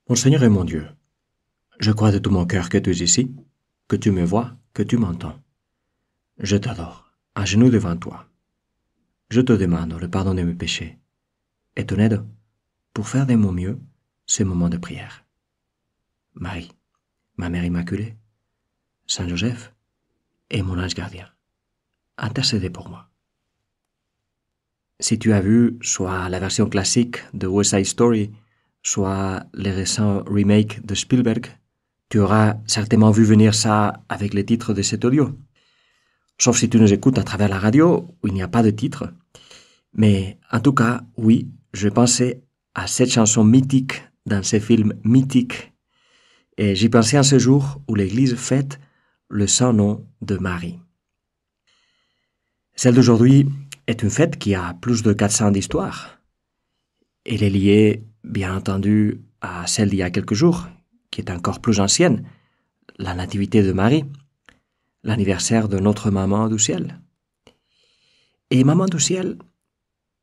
Mon Seigneur et mon Dieu, je crois de tout mon cœur que tu es ici, que tu me vois, que tu m'entends. Je t'adore, à genoux devant toi. Je te demande le pardon de mes péchés et ton aide pour faire de mon mieux ce moment de prière. Marie, ma Mère Immaculée, Saint Joseph et mon ange gardien, intercédez pour moi. Si tu as vu soit la version classique de West Side Story, soit les récents remakes de Spielberg, tu auras certainement vu venir ça avec les titres de cet audio. Sauf si tu nous écoutes à travers la radio, où il n'y a pas de titre. Mais en tout cas, oui, je pensais à cette chanson mythique dans ces films mythiques. Et j'y pensais en ce jour où l'Église fête le saint nom de Marie. Celle d'aujourd'hui est une fête qui a plus de 400 ans d'histoire. Elle est liée, bien entendu, à celle d'il y a quelques jours, qui est encore plus ancienne, la Nativité de Marie, l'anniversaire de notre Maman du ciel. Et Maman du ciel,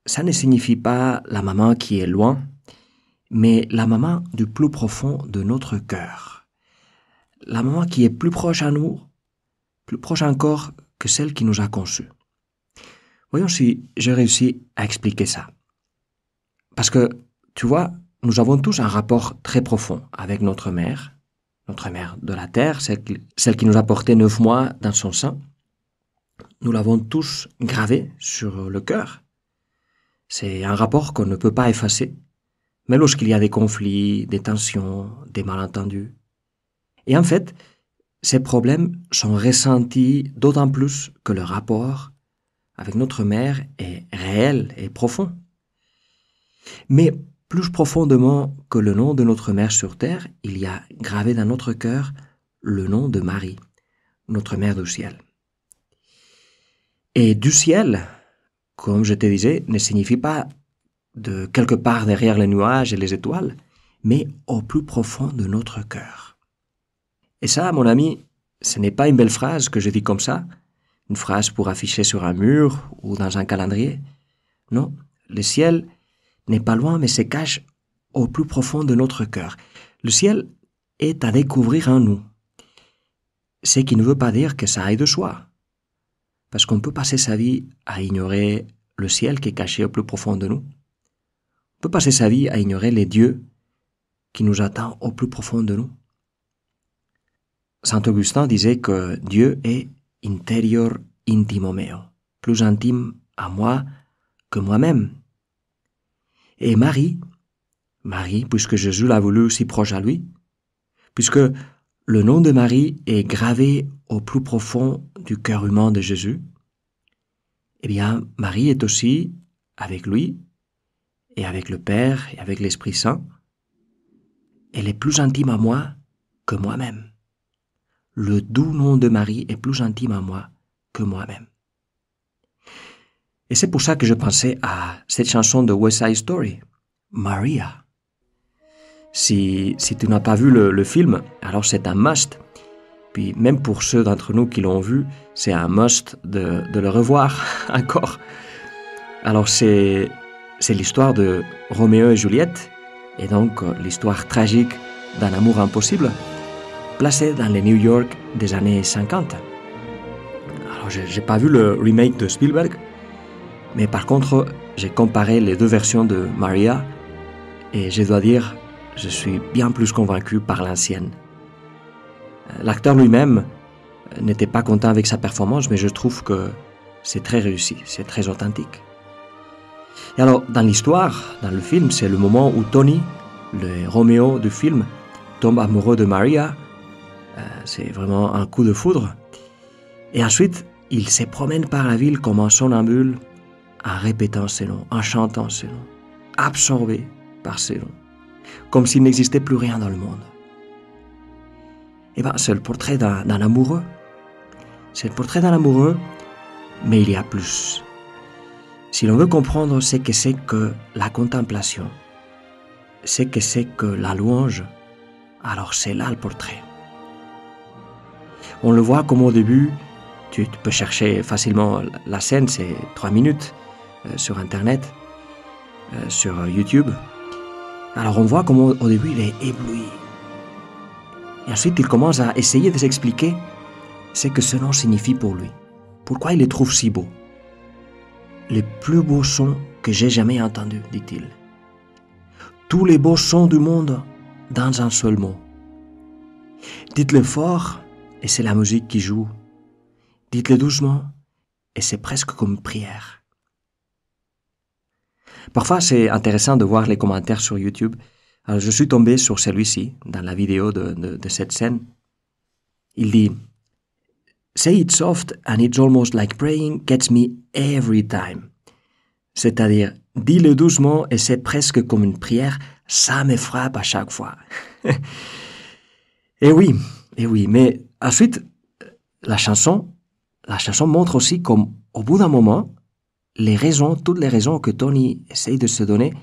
ça ne signifie pas la maman qui est loin, mais la maman du plus profond de notre cœur. La maman qui est plus proche à nous, plus proche encore que celle qui nous a conçus. Voyons si j'ai réussi à expliquer ça. Parce que, tu vois, nous avons tous un rapport très profond avec notre mère de la terre, celle qui nous a porté 9 mois dans son sein. Nous l'avons tous gravé sur le cœur. C'est un rapport qu'on ne peut pas effacer, mais lorsqu'il y a des conflits, des tensions, des malentendus. Et en fait, ces problèmes sont ressentis d'autant plus que le rapport avec notre mère est réel et profond. Mais plus profondément que le nom de notre mère sur terre, il y a gravé dans notre cœur le nom de Marie, notre mère du ciel. Et du ciel, comme je te disais, ne signifie pas de quelque part derrière les nuages et les étoiles, mais au plus profond de notre cœur. Et ça, mon ami, ce n'est pas une belle phrase que je dis comme ça, une phrase pour afficher sur un mur ou dans un calendrier. Non, le ciel n'est pas loin, mais se cache au plus profond de notre cœur. Le ciel est à découvrir en nous. Ce qui ne veut pas dire que ça aille de soi. Parce qu'on peut passer sa vie à ignorer le ciel qui est caché au plus profond de nous. On peut passer sa vie à ignorer les dieux qui nous attendent au plus profond de nous. Saint Augustin disait que Dieu est interior intimo meo, plus intime à moi que moi-même. Et Marie, puisque Jésus l'a voulu si proche à lui, puisque le nom de Marie est gravé au plus profond du cœur humain de Jésus, eh bien, Marie est aussi avec lui, et avec le Père, et avec l'Esprit Saint. Elle est plus intime à moi que moi-même. Le doux nom de Marie est plus intime à moi que moi-même. Et c'est pour ça que je pensais à cette chanson de West Side Story, Maria. Si tu n'as pas vu le film, alors c'est un must. Puis même pour ceux d'entre nous qui l'ont vu, c'est un must de le revoir encore. Alors c'est l'histoire de Roméo et Juliette, et donc l'histoire tragique d'un amour impossible, placée dans les New York des années 50. Alors j'ai pas vu le remake de Spielberg, mais par contre, j'ai comparé les deux versions de Maria, et je dois dire, je suis bien plus convaincu par l'ancienne. L'acteur lui-même n'était pas content avec sa performance, mais je trouve que c'est très réussi, c'est très authentique. Et alors, dans l'histoire, dans le film, c'est le moment où Tony, le Roméo du film, tombe amoureux de Maria. C'est vraiment un coup de foudre. Et ensuite, il se promène par la ville comme un somnambule, en répétant ses noms, en chantant ses noms, absorbé par ses noms, comme s'il n'existait plus rien dans le monde. Eh bien, c'est le portrait d'un amoureux. C'est le portrait d'un amoureux, mais il y a plus. Si l'on veut comprendre ce que c'est que la contemplation, ce que c'est que la louange, alors c'est là le portrait. On le voit comme au début, tu peux chercher facilement la scène, c'est 3 minutes sur Internet, sur YouTube. Alors on voit comment au début il est ébloui. Et ensuite il commence à essayer de s'expliquer ce que ce nom signifie pour lui. Pourquoi il les trouve si beaux. Les plus beaux sons que j'ai jamais entendus, dit-il. Tous les beaux sons du monde dans un seul mot. Dites-le fort et c'est la musique qui joue. Dites-le doucement et c'est presque comme une prière. Parfois, c'est intéressant de voir les commentaires sur YouTube. Alors, je suis tombé sur celui-ci, dans la vidéo de cette scène. Il dit « Say it soft and it's almost like praying gets me every time. » C'est-à-dire, dis-le doucement et c'est presque comme une prière, ça me frappe à chaque fois. Et oui, mais ensuite, la chanson montre aussi comme, au bout d'un moment, toutes les raisons que Tony essaye de se donner,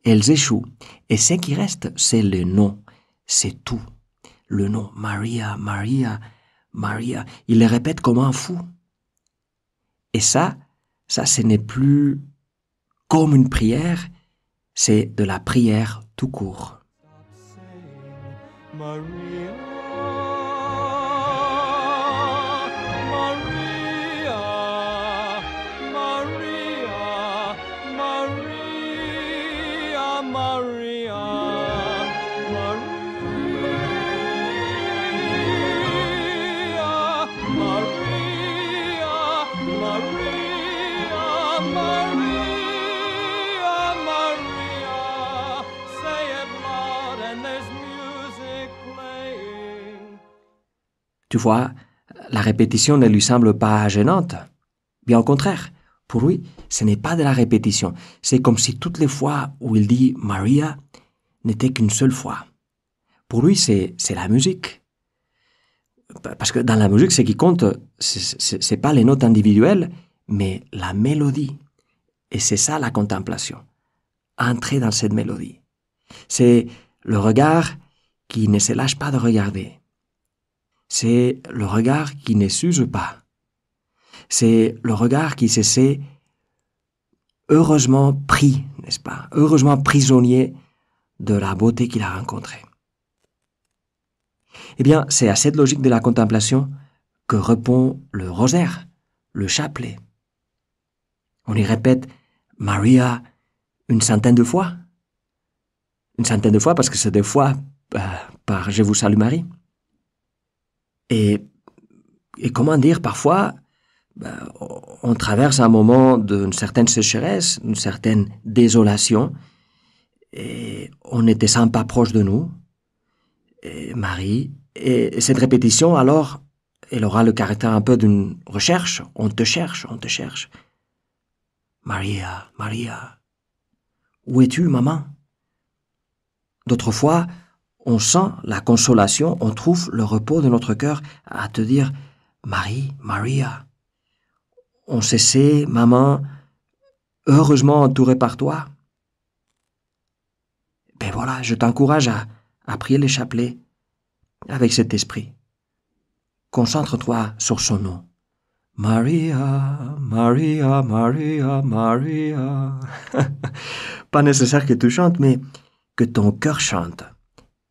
elles échouent. Et ce qui reste, c'est le nom. C'est tout. Le nom. Maria, Maria, Maria. Il le répète comme un fou. Et ça, ce n'est plus comme une prière, c'est de la prière tout court. Maria. Tu vois, la répétition ne lui semble pas gênante. Bien au contraire, pour lui, ce n'est pas de la répétition. C'est comme si toutes les fois où il dit Maria n'étaient qu'une seule fois. Pour lui, c'est la musique. Parce que dans la musique, ce qui compte, c'est pas les notes individuelles, mais la mélodie. Et c'est ça la contemplation. Entrer dans cette mélodie. C'est le regard qui ne se lâche pas de regarder. C'est le regard qui ne s'use pas. C'est le regard qui se sait heureusement pris, n'est-ce pas? Heureusement prisonnier de la beauté qu'il a rencontrée. Eh bien, c'est à cette logique de la contemplation que répond le rosaire, le chapelet. On y répète Maria une centaine de fois. Une centaine de fois parce que c'est des fois par Je vous salue Marie. Et comment dire, parfois, on traverse un moment d'une certaine sécheresse, d'une certaine désolation, et on ne te sent pas proche de nous, et Marie. Et cette répétition, alors, elle aura le caractère un peu d'une recherche. On te cherche, on te cherche. Maria, Maria, où es-tu, maman? D'autres fois, on sent la consolation, on trouve le repos de notre cœur à te dire Marie, Maria. On se sait, maman, heureusement entourée par toi. Ben voilà, je t'encourage à prier les chapelets avec cet esprit. Concentre-toi sur son nom. Maria, Maria, Maria, Maria. Pas nécessaire que tu chantes, mais que ton cœur chante.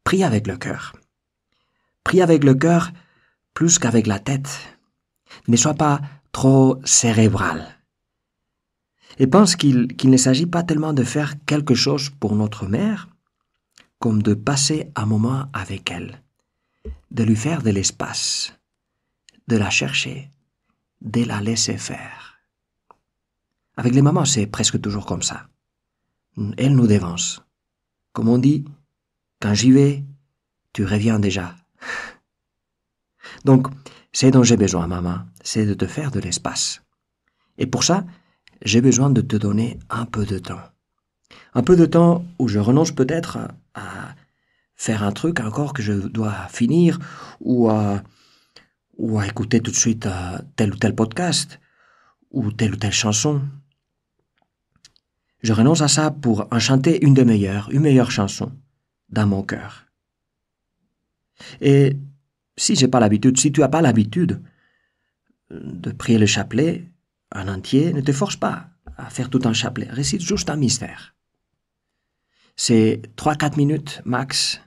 Prie avec le cœur. Prie avec le cœur plus qu'avec la tête. Ne sois pas trop cérébral. Et pense qu'il ne s'agit pas tellement de faire quelque chose pour notre mère, comme de passer un moment avec elle, de lui faire de l'espace, de la chercher, de la laisser faire. Avec les mamans, c'est presque toujours comme ça. Elles nous dévancent. Comme on dit, quand j'y vais, tu reviens déjà. Donc, c'est dont j'ai besoin, maman, c'est de te faire de l'espace. Et pour ça, j'ai besoin de te donner un peu de temps. Un peu de temps où je renonce peut-être à faire un truc encore que je dois finir ou à écouter tout de suite tel ou tel podcast ou telle chanson. Je renonce à ça pour en chanter une meilleure chanson dans mon cœur. Et si tu n'as pas l'habitude de prier le chapelet en entier, ne te force pas à faire tout un chapelet. Récite juste un mystère. c'est 3-4 minutes max.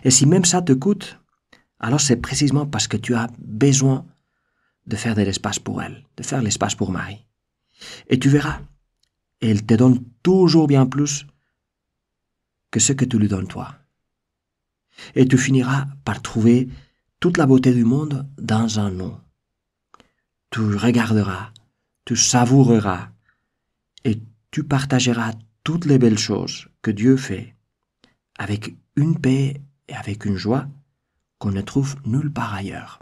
Et si même ça te coûte, alors c'est précisément parce que tu as besoin de faire de l'espace pour elle, de faire l'espace pour Marie. Et tu verras, elle te donne toujours bien plus que ce que tu lui donnes toi. Et tu finiras par trouver toute la beauté du monde dans un nom. Tu regarderas, tu savoureras et tu partageras toutes les belles choses que Dieu fait avec une paix et avec une joie qu'on ne trouve nulle part ailleurs.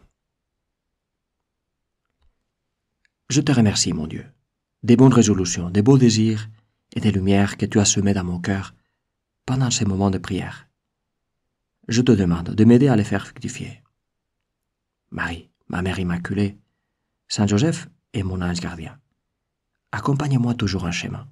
Je te remercie, mon Dieu, des bonnes résolutions, des beaux désirs et des lumières que tu as semées dans mon cœur pendant ces moments de prière. Je te demande de m'aider à les faire fructifier. Marie, ma mère immaculée, Saint Joseph est mon ange gardien. Accompagne-moi toujours en chemin.